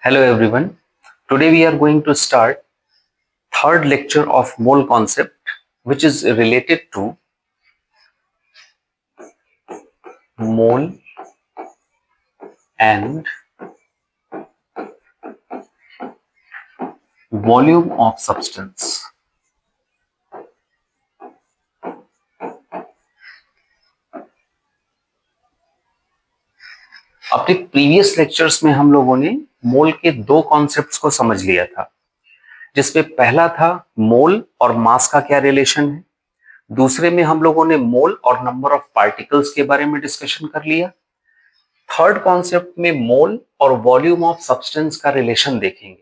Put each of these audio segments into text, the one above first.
Hello everyone. Today we are going to start third lecture of mole concept, which is related to mole and volume of substance. अपने previous lectures में हम लोगों ने मोल के दो concepts को समझ लिया था, जिसमें पहला था मोल और मास का क्या रिलेशन है। दूसरे में हम लोगों ने मोल और नंबर ऑफ पार्टिकल्स के बारे में डिस्कशन कर लिया। थर्ड कॉन्सेप्ट में मोल और वॉल्यूम ऑफ सब्सटेंस का रिलेशन देखेंगे।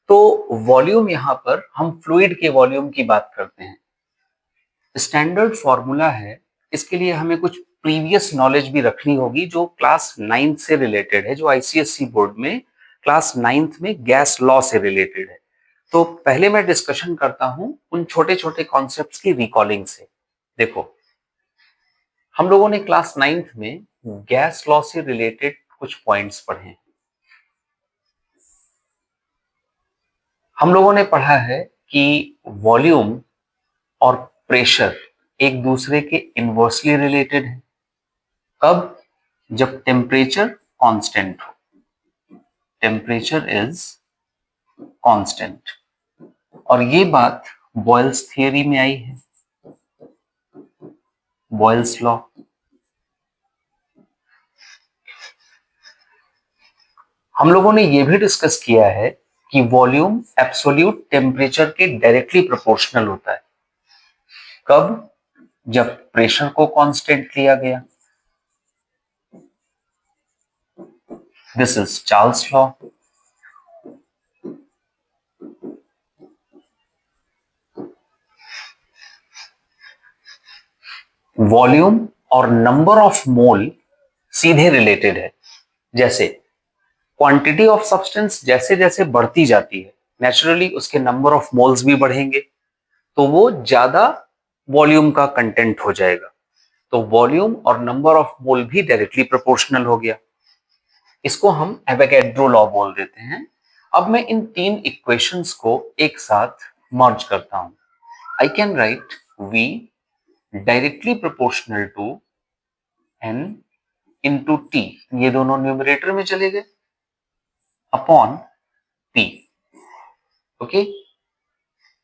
तो वॉल्यूम यहां पर हम फ्लूइड के वॉल्यूम की बात करते हैं। स्टैंडर्ड फॉर्मूला है, इसके लिए हमें कुछ प्रीवियस नॉलेज भी रखनी होगी जो क्लास 9 से रिलेटेड है, जो आईसीएसई बोर्ड में क्लास 9 में गैस लॉ से रिलेटेड है। तो पहले मैं डिस्कशन करता हूं उन छोटे छोटे कॉन्सेप्ट्स की रिकॉलिंग से। देखो, हम लोगों ने क्लास 9 में गैस लॉ से रिलेटेड कुछ पॉइंट्स पढ़े हैं। हम लोगों ने पढ़ा है कि वॉल्यूम और प्रेशर एक दूसरे के इनवर्सली रिलेटेड है। कब? जब टेम्परेचर कांस्टेंट हो। टेम्परेचर इज कांस्टेंट, और ये बात बॉयल्स थियरी में आई है, बॉयल्स लॉ। हम लोगों ने यह भी डिस्कस किया है कि वॉल्यूम एब्सोल्यूट टेम्परेचर के डायरेक्टली प्रोपोर्शनल होता है। कब? जब प्रेशर को कांस्टेंट लिया गया। This is Charles law. Volume और नंबर ऑफ मोल सीधे रिलेटेड है। जैसे क्वांटिटी ऑफ सब्सटेंस जैसे जैसे बढ़ती जाती है, नेचुरली उसके नंबर ऑफ मोल्स भी बढ़ेंगे, तो वो ज्यादा वॉल्यूम का कंटेंट हो जाएगा। तो वॉल्यूम और नंबर ऑफ मोल भी डायरेक्टली प्रोपोर्शनल हो गया। इसको हम एवोगैड्रो लॉ बोल देते हैं। अब मैं इन तीन इक्वेशंस को एक साथ मर्ज करता हूं। I can write V directly proportional to N into T, ये दोनों न्यूमरेटर में चले गए, upon P। Okay,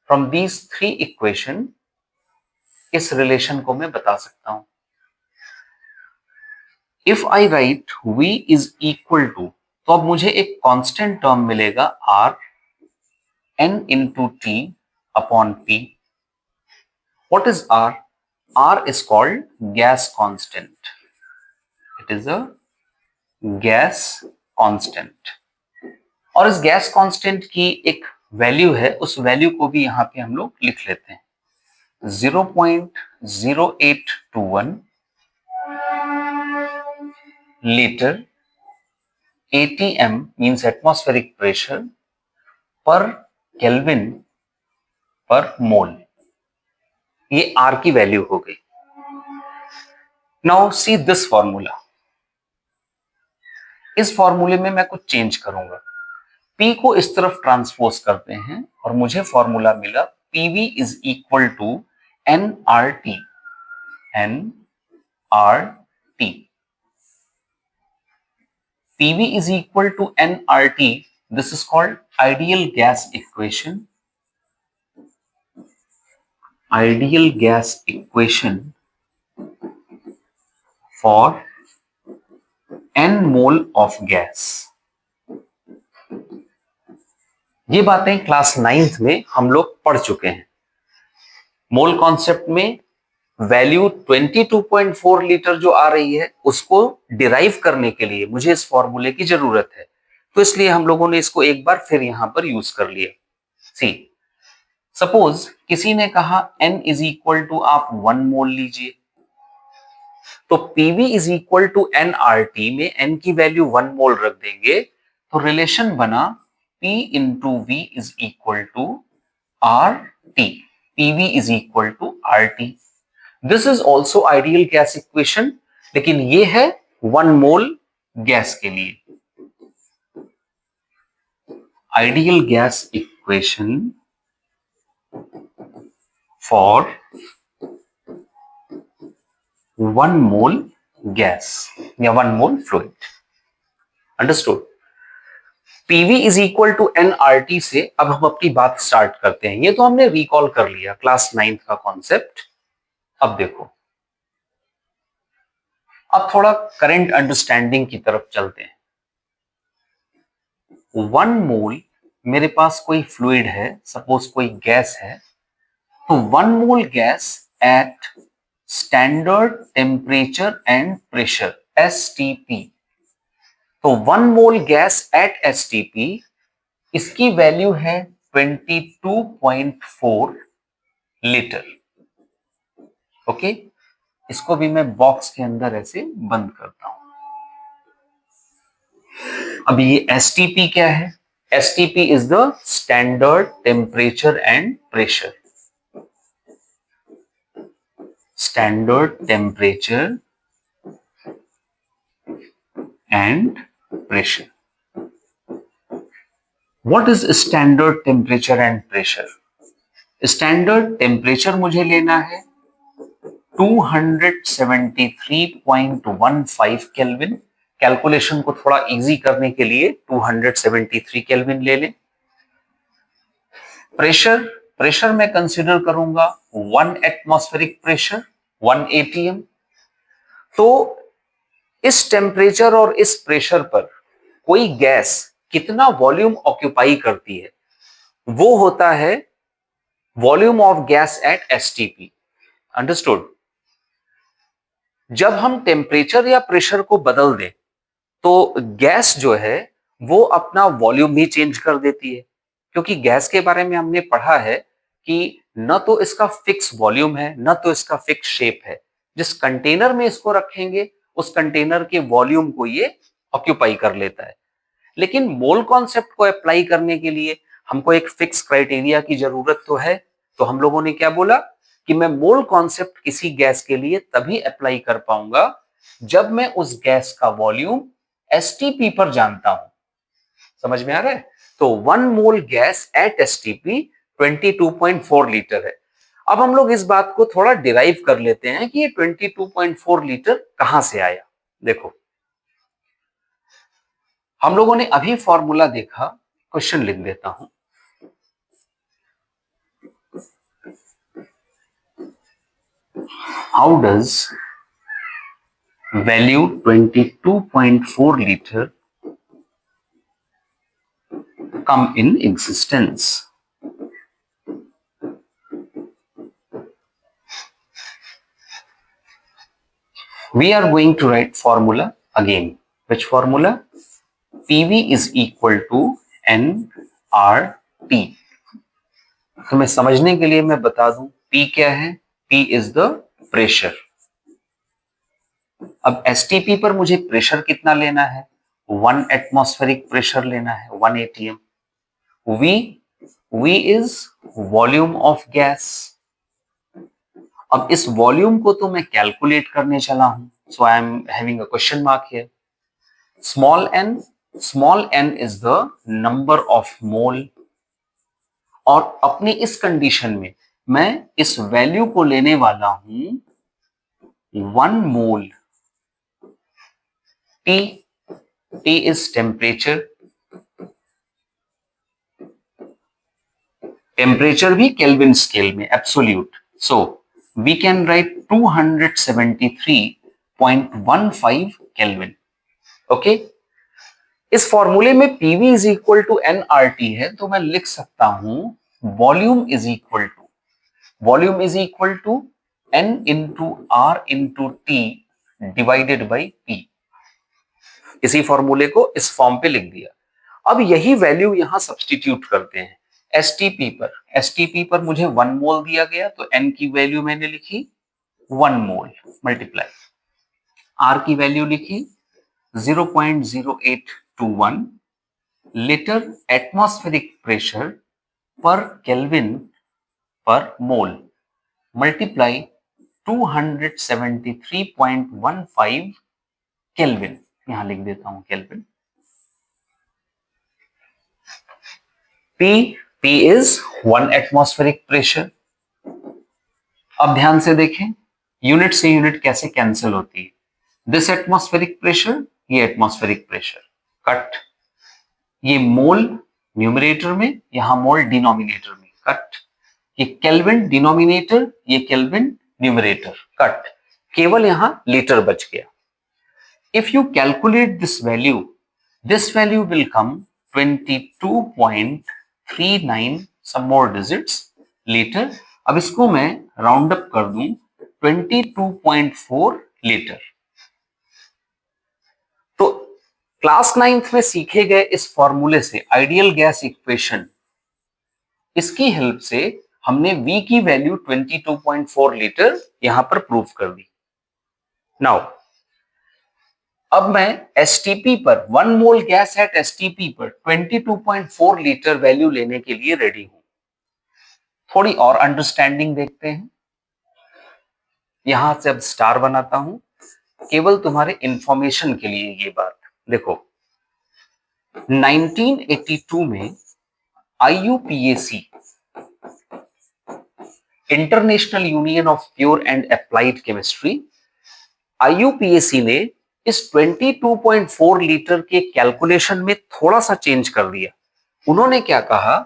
from these three equation इस रिलेशन को मैं बता सकता हूं। If I write V is equal to, तो अब मुझे एक कांस्टेंट टर्म मिलेगा R N into T upon P। What is R? R is called gas constant. It is a gas constant. और इस गैस कांस्टेंट की एक वैल्यू है, उस वैल्यू को भी यहां पे हम लोग लिख लेते हैं, 0.0821 litre ATM means atmospheric pressure पर केल्विन पर मोल। ये R की वैल्यू हो गई। Now see this formula. इस फॉर्मूले में मैं कुछ चेंज करूंगा। P को इस तरफ ट्रांसपोज करते हैं और मुझे फॉर्मूला मिला PV is equal to nRT। nRT PV is equal to nRT. This is called ideal gas equation. Ideal gas equation for n mole of gas. ये बातें क्लास 9th में हम लोग पढ़ चुके हैं। मोल कॉन्सेप्ट में वैल्यू 22.4 लीटर जो आ रही है, उसको डिराइव करने के लिए मुझे इस फॉर्मूले की जरूरत है, तो इसलिए हम लोगों ने इसको एक बार फिर यहां पर यूज कर लिया। सी, सपोज किसी ने कहा n इज इक्वल टू आप 1 मोल लीजिए, तो PV is equal to nRT में n की वैल्यू 1 मोल रख देंगे, तो रिलेशन बना P into V is equal to RT। PV is equal to RT। This is also ideal gas equation, लेकिन ये है 1 मोल गैस के लिए। ideal gas equation for 1 mole gas या 1 mole fluid. Understood? PV is equal to nRT से अब हम अपनी बात स्टार्ट करते हैं. ये तो हमने रिकॉल कर लिया क्लास 9th का कॉन्सेप्ट. अब देखो, अब थोड़ा करंट अंडरस्टैंडिंग की तरफ चलते हैं. 1 मोल मेरे पास कोई फ्लूइड है, सपोज कोई गैस है, तो 1 mole gas eight standard temperature and pressure STP. तो 1 मोल गैस एट STP, इसकी वैल्यू है 22.4 लीटर. ओके, इसको भी मैं बॉक्स के अंदर ऐसे बंद करता हूं. अब ये STP क्या है? STP is the standard temperature and pressure. Standard temperature and pressure. What is standard temperature and pressure? Standard temperature मुझे लेना है 273.15 केल्विन. कैलकुलेशन को थोड़ा इजी करने के लिए 273 केल्विन ले लें. प्रेशर मैं कंसीडर करूंगा 1 एटमॉस्फेरिक प्रेशर 1 ATM. तो इस टेम्परेचर और इस प्रेशर पर कोई गैस कितना वॉल्यूम ऑक्यूपाई करती है, वो होता है volume of gas at STP. Understood? जब हम टेम्परेचर या प्रेशर को बदल दें तो गैस जो है वो अपना वॉल्यूम भी चेंज कर देती है, क्योंकि गैस के बारे में हमने पढ़ा है कि न तो इसका फिक्स वॉल्यूम है, न तो इसका फिक्स शेप है. जिस कंटेनर में इसको रखेंगे उस कंटेनर के वॉल्यूम को ये ऑक्यूपाई कर लेता है. लेकिन मोल कॉन्सेप्ट को अप्लाई करने के लिए हमको एक फिक्स क्राइटेरिया की जरूरत तो है. तो हम लोगों ने क्या बोला कि मैं मोल कॉन्सेप्ट किसी गैस के लिए तभी अप्लाई कर पाऊंगा जब मैं उस गैस का वॉल्यूम STP पर जानता हूं. समझ में आ रहा है? तो 1 mole gas eight STP 22.4 litre है. अब हम लोग इस बात को थोड़ा डिराइव कर लेते हैं कि ये 22.4 लीटर कहां से आया. देखो, हम लोगों ने अभी फॉर्मूला देखा, क्वेश्चन लिख देता हूं. How does value 22.4 litre come in existence? We are going to write formula again. Which formula? PV is equal to nRT. तुम्हें समझने के लिए मैं बता दूं, P क्या है? P is the pressure. अब STP पर मुझे प्रेशर कितना लेना है? 1 एटमॉस्फेरिक प्रेशर लेना है, 1 ATM. V is volume of gas. अब इस वॉल्यूम को तो मैं कैलकुलेट करने चला हूं, so I am having a question mark here. Small n is the number of mole. और अपनी इस कंडीशन में मैं इस वैल्यू को लेने वाला हूं 1 mole. T is temperature. Temperature भी केल्विन स्केल में absolute. So we can write 273.15 kelvin. Okay, इस फॉर्मूले में PV is equal to nRT है, तो मैं लिख सकता हूं volume is equal to N into R into T divided by P. इसी फॉर्मूले को इस फॉर्म पे लिख दिया. अब यही वैल्यू यहां सब्स्टिट्यूट करते हैं STP पर मुझे 1 मोल दिया गया, तो N की वैल्यू मैंने लिखी 1 मोल मल्टीप्लाई. R की वैल्यू लिखी 0.0821 लीटर एटमॉस्फेरिक प्रेशर पर केल्विन पर मोल मल्टीप्लाई 273.15 केल्विन. यहां लिख देता हूं kelvin. P is 1 atmospheric pressure. अब ध्यान से देखें, यूनिट से यूनिट कैसे कैंसिल होती है। दिस एटमॉस्फेरिक प्रेशर, ये एटमॉस्फेरिक प्रेशर, कट। ये मोल न्यूमरेटर में, यहां मोल डिनोमिनेटर में, कट। ये केल्विन डिनोमिनेटर, ये केल्विन न्यूमरेटर, कट। केवल यहां लीटर बच गया। If you calculate this value will come 22.39 some more digits later। अब इसको मैं राउंड अप कर दूं 22.4 लीटर। तो क्लास 9th में सीखे गए इस फॉर्मूले से आइडियल गैस इक्वेशन, इसकी हेल्प से हमने V की वैल्यू 22.4 लीटर यहां पर प्रूव कर दी। नाउ अब मैं एसटीपी पर 1 मोल गैस एट एसटीपी पर 22.4 लीटर वैल्यू लेने के लिए रेडी हूं। थोड़ी और अंडरस्टैंडिंग देखते हैं। यहां से अब स्टार बनाता हूं, केवल तुम्हारे इंफॉर्मेशन के लिए ये बात देखो। 1982 में IUPAC, international union of pure and applied chemistry, IUPAC ने इस 22.4 लीटर के कैलकुलेशन में थोड़ा सा चेंज कर दिया। उन्होंने क्या कहा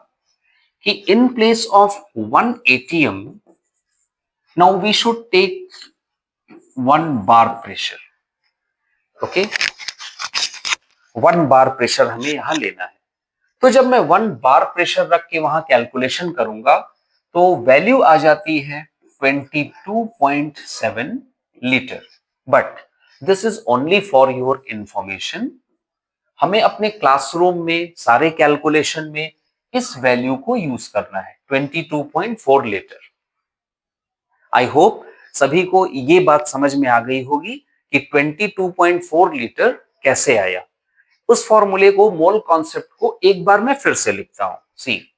कि in place of 1 ATM now we should take 1 bar pressure. Okay, 1 bar pressure हमें यहां लेना है। तो जब मैं 1 बार प्रेशर रख के वहां कैलकुलेशन करूंगा तो वैल्यू आ जाती है 22.7 litre. But this is only for your information. हमें अपने क्लासरूम में सारे कैलकुलेशन में इस वैल्यू को यूज करना है, 22.4 लीटर। आई होप सभी को ये बात समझ में आ गई होगी कि 22.4 लीटर कैसे आया। उस फॉर्मूले को, मोल कॉन्सेप्ट को एक बार मैं फिर से लिखता हूं। सी,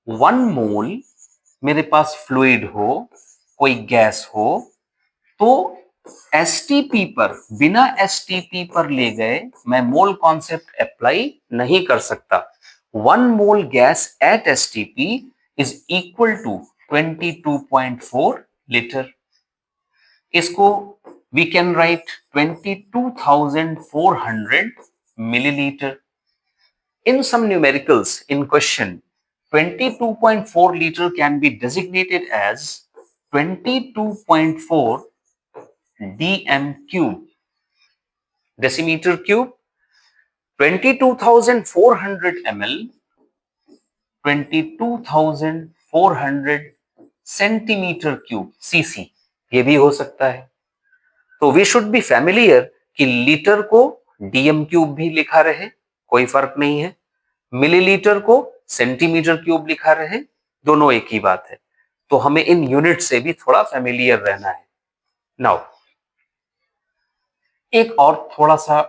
1 मोल मेरे पास फ्लूइड हो, कोई गैस हो, तो एसटीपी पर, बिना एसटीपी पर ले गए मैं मोल कॉन्सेप्ट अप्लाई नहीं कर सकता। 1 mole gas at STP is equal to 22.4 litre. इसको we can write 22,400 milliliter। In some numericals in question, 22.4 liter can be designated as 22.4 dm cube, decimeter cube, 22,400 ml, 22,400 centimetre cube, cc, ये भी हो सकता है। तो वी शुड बी फैमिलियर कि litre को DM cube भी लिखा रहे, कोई फर्क नहीं है। मिलीलीटर को सेंटीमीटर क्यूब लिखा रहे, दोनों एक ही बात है। तो हमें इन यूनिट से भी थोड़ा फैमिलियर रहना है। नाउ एक और थोड़ा सा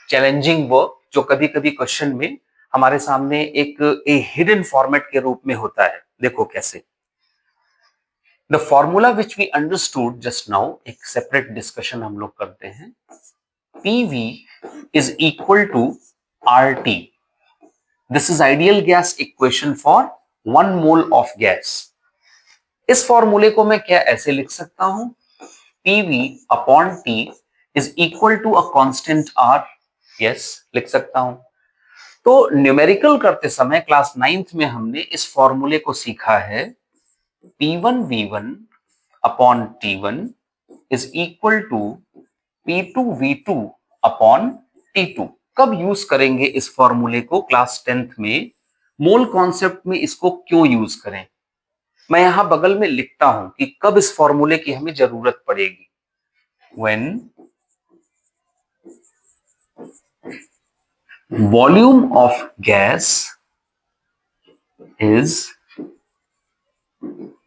चैलेंजिंग वर्क जो कभी कभी क्वेश्चन में हमारे सामने एक हिडन फॉर्मेट के रूप में होता है। देखो कैसे। The formula which we understood just now, एक सेपरेट डिस्कशन हम लोग करते हैं। PV is equal to RT। This is ideal gas equation for 1 mole of gas। इस फॉर्मूले को मैं क्या ऐसे लिख सकता हूं, PV upon T is equal to a constant R। Yes, लिख सकता हूं। तो न्यूमेरिकल करते समय क्लास 9th में हमने इस फॉर्मूले को सीखा है, P1V1 upon T1 is equal to P2V2 upon T2। कब यूज करेंगे इस फॉर्मूले को क्लास 10th में, मोल कॉन्सेप्ट में इसको क्यों यूज करें। मैं यहां बगल में लिखता हूं कि कब इस फॉर्मूले की हमें जरूरत पड़ेगी। When volume of gas is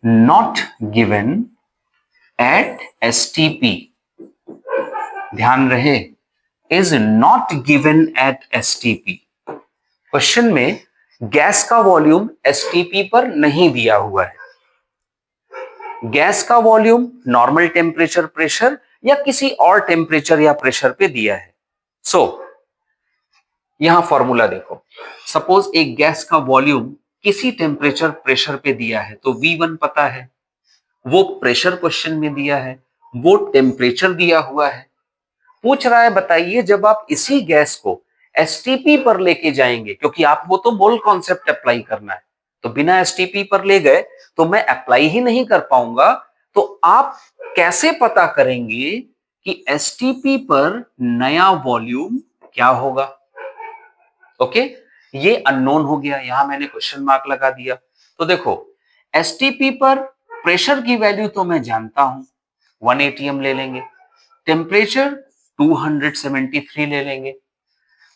not given at STP। ध्यान रहे, is not given at STP। Question में गैस का वॉल्यूम STP पर नहीं दिया हुआ है। गैस का वॉल्यूम नॉर्मल टेम्परेचर, प्रेशर या किसी और टेम्परेचर या प्रेशर पे दिया है। सो यहां फॉर्मूला देखो, सपोज एक गैस का वॉल्यूम किसी टेम्परेचर प्रेशर पे दिया है, तो V1 पता है, वो प्रेशर क्वेश्चन में दिया है, वो टेम्परेचर दिया हुआ है। पूछ रहा है बताइए जब आप इसी गैस को एसटीपी पर लेके जाएंगे, क्योंकि आप वो तो मोल कॉन्सेप्ट अप्लाई करना है, तो बिना एसटीपी पर ले गए तो मैं अप्लाई ही नहीं कर पाऊंगा। तो आप कैसे पता करेंगे कि एसटीपी पर नया वॉल्यूम क्या होगा? ओके, ये अननोन हो गया, यहां मैंने क्वेश्चन मार्क लगा दिया। तो देखो, एसटीपी पर प्रेशर की वैल्यू तो मैं जानता हूं, 1 atm ले लेंगे, टेम्परेचर 273 ले लेंगे।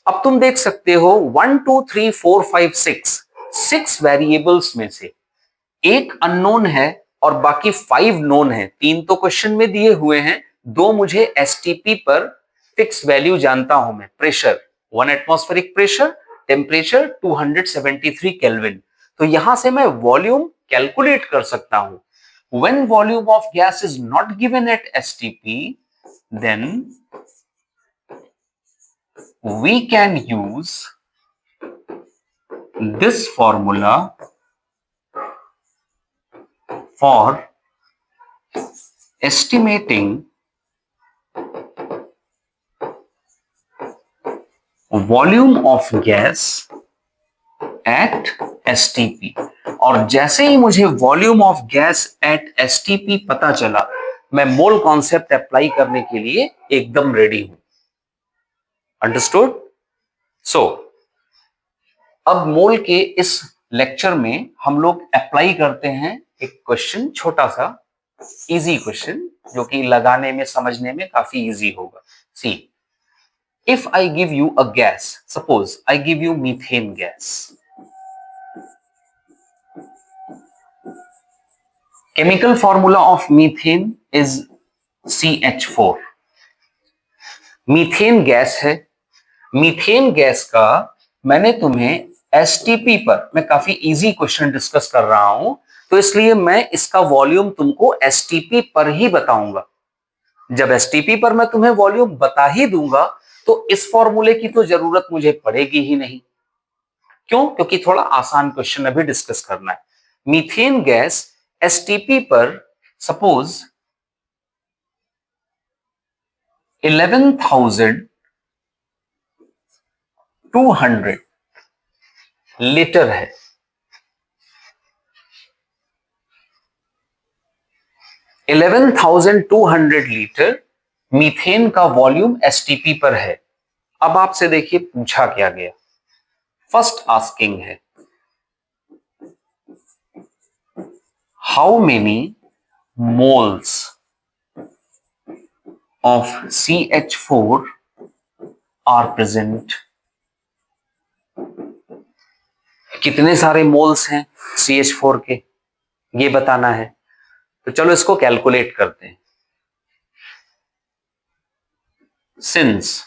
अब तुम देख सकते हो 1 2 3 4 5 6 वेरिएबल्स में से एक अननोन है और बाकी 5 नोन है। 3 तो क्वेश्चन में दिए हुए हैं, 2 मुझे एसटीपी पर फिक्स वैल्यू जानता हूं मैं, pressure 1 atmospheric pressure, temperature 273 kelvin. तो यहां से मैं वॉल्यूम कैलकुलेट कर सकता हूं। When volume of gas is not given at STP, then we can use this formula for estimating volume of gas at STP। और जैसे ही मुझे volume of gas at STP पता चला, मैं मोल कॉन्सेप्ट अप्लाई करने के लिए एकदम रेडी हूं। अंडरस्टूड? सो अब मोल के इस लेक्चर में हम लोग अप्लाई करते हैं एक क्वेश्चन, छोटा सा इजी क्वेश्चन, जो कि लगाने में समझने में काफी इजी होगा। See, if I give you a gas, suppose I give you methane gas, chemical formula of methane is CH4। Methane gas है, मीथेन गैस का मैंने तुम्हें एसटीपी पर, मैं काफी इजी क्वेश्चन डिस्कस कर रहा हूं, तो इसलिए मैं इसका वॉल्यूम तुमको एसटीपी पर ही बताऊंगा। जब एसटीपी पर मैं तुम्हें वॉल्यूम बता ही दूंगा, तो इस फॉर्मूले की तो जरूरत मुझे पड़ेगी ही नहीं। क्यों? क्योंकि थोड़ा आसान क्वेश्चन अभी डिस्कस करना है। मीथेन गैस एसटीपी पर सपोज 11,200 लीटर है। 11,200 लीटर मीथेन का वॉल्यूम एसटीपी पर है। अब आपसे देखिए पूछा क्या गया। फर्स्ट आस्किंग है, how many moles of CH4 are present। कितने सारे मोल्स हैं CH4 के, ये बताना है। तो चलो इसको कैलकुलेट करते हैं। Since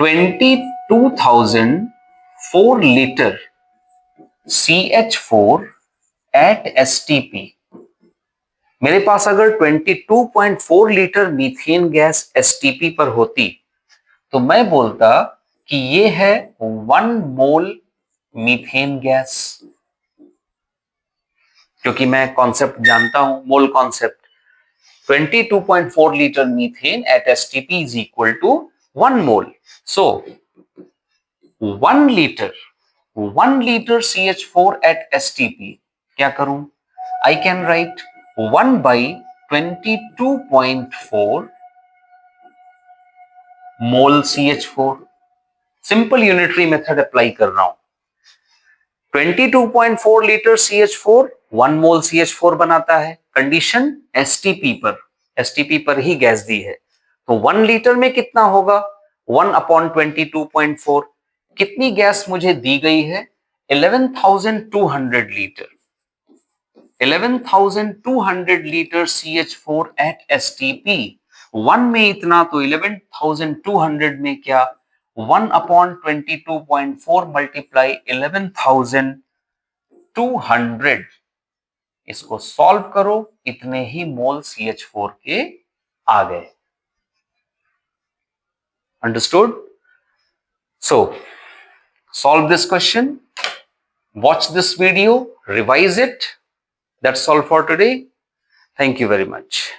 22,004 litre CH4 at STP, मेरे पास अगर 22.4 लीटर मीथेन गैस STP पर होती, तो मैं बोलता कि ये है 1 मोल मीथेन गैस, क्योंकि मैं कॉन्सेप्ट जानता हूं, mole concept. 22.4 litre methane at STP is equal to 1 mole. So 1 litre CH4 at STP, क्या करूं? I can write 1 by 22.4 mole CH4। Simple unitary method apply कर रहा हूं। 22.4 लीटर CH4 1 मोल CH4 बनाता है, कंडीशन एसटीपी पर ही गैस दी है। तो 1 लीटर में कितना होगा? 1/22.4। कितनी गैस मुझे दी गई है? 11,200 litre. 11,200 litre CH4 at STP, 1 में इतना, तो 11,200 में क्या, 1/22.4 मल्टीप्लाई 11,200। इसको सॉल्व करो, इतने ही मोल CH4 के आ गए। Understood? So, solve this question, watch this video, revise it. That's all for today. Thank you very much.